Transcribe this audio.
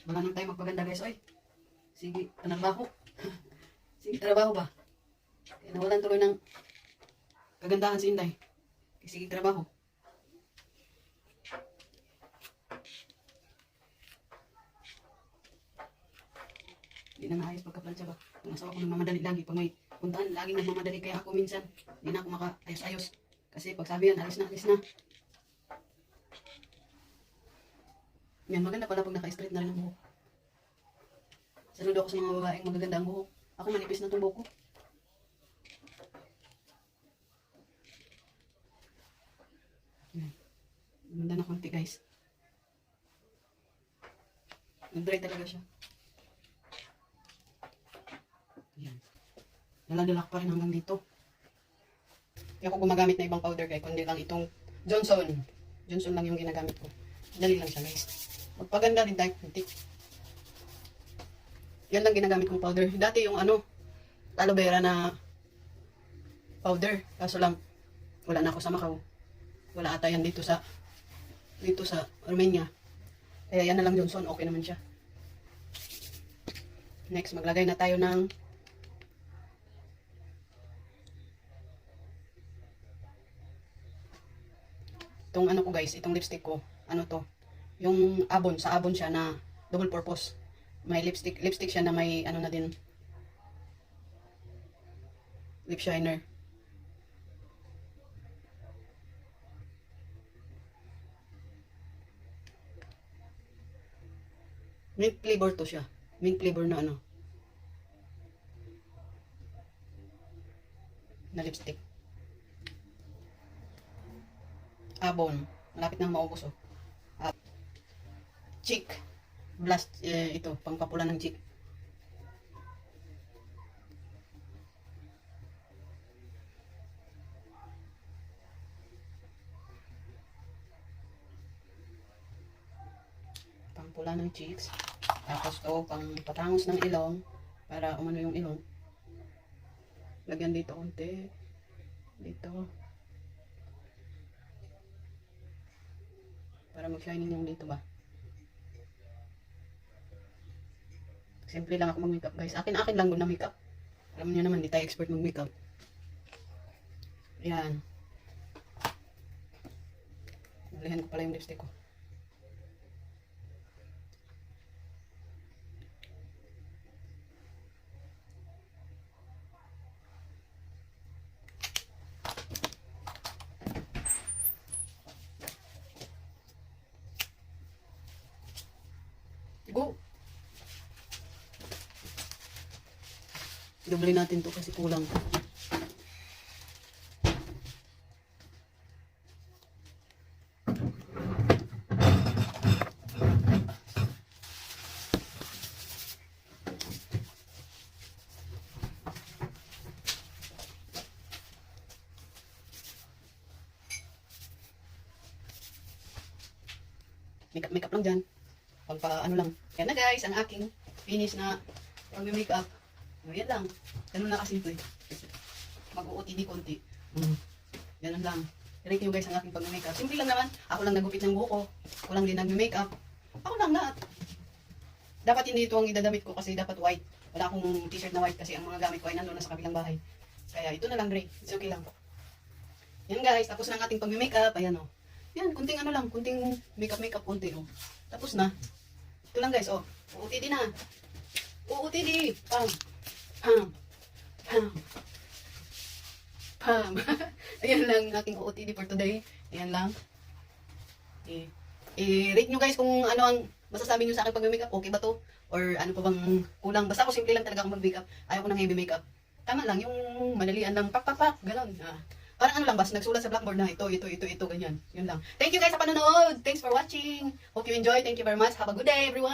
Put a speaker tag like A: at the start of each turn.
A: Wala nang tayo magpaganda guys, oy. Sige, trabaho. Sige, trabaho ba? Kaya nawalan tuloy ng kagandahan si Inday. Sige, trabaho. Hindi na naayos pagka-plancha ba? Kung asawa ko nagmamadali lagi. Pag may puntaan, laging nagmamadali. Kaya ako minsan, hindi na ako makaayos-ayos. Kasi pag sabi yan, alis na, alis na. Yan, maganda pala pag naka-straight na rin ang buhok. Saludo ako sa mga babaeng magaganda ang buhok. Ako manipis na itong buhok ko. Yan. Maganda na konti guys. Nag-dry talaga siya. Yan. Daladala ko pa rin hanggang dito. Hindi ako gumagamit na ibang powder guys, kundi lang itong Johnson. Johnson lang yung ginagamit ko. Dali lang siya guys. Magpaganda rin tayo konti. Yan lang ginagamit kong powder. Dati yung aloe vera na powder. Kaso lang, wala na ako sa Macau. Wala ata yan dito sa Romania. Kaya yan na lang Johnson. Okay naman siya. Next, maglagay na tayo ng itong ano ko guys, itong lipstick ko. Ano to? Yung Avon, sa Avon siya na double purpose. May lipstick siya na may ano na din. Lip shiner. Mint flavor to siya. Mint flavor na ano. Na lipstick. Avon. Malapit nang maubos oh. Cheek. Blast. Ito. Pangpapula ng cheek. Pangpula ng cheeks. Tapos to, pang patangos ng ilong. Para umano yung ilong. Lagyan dito konti. Dito. Para mag-shining yung dito ba. Simple lang ako mag-makeup guys. Akin lang doon na makeup. Alam niyo naman, di tayo expert mag-makeup. Ayan. Nalihan ko pala yung lipstick ko. Go! Doble natin to kasi kulang. Makeup lang dyan. Ano lang. Yan na guys, ang aking finish na pag-makeup. Yan lang. Ganun na kasimple. Mag-OOTD konti. Ganun lang. Thank you guys ang aking pag-makeup. Simple lang naman. Ako lang nagupit ng buhok ko. Ako lang din nag-makeup. Ako lang lahat. Dapat hindi ito ang idadamit ko kasi dapat white. Wala akong t-shirt na white kasi ang mga gamit ko ay nandun na sa kabilang bahay. Kaya ito na lang gray. It's okay lang. Yan guys, tapos na ang ating pag-makeup. Ayan o. Yan, kunting ano lang. Kunting makeup konti o. Tapos na. Ito lang guys o. OOTD na. OOTD. Pam. Pam. Pam. Pam. Ayan lang aking OOTD for today. Ayan lang. I-rate nyo guys kung ano ang masasabi nyo sa akin pag makeup. Okay ba to? Or ano pa bang kulang? Basta ako simple lang talaga akong mag-makeup. Ayaw ko ng heavy makeup. Tama lang. Yung madalian lang. Pak. Ganon. Parang ano lang, basta nagsulat sa blackboard na ito, ganyan. Yun lang. Thank you guys sa panonood. Thanks for watching. Hope you enjoy. Thank you very much. Have a good day everyone.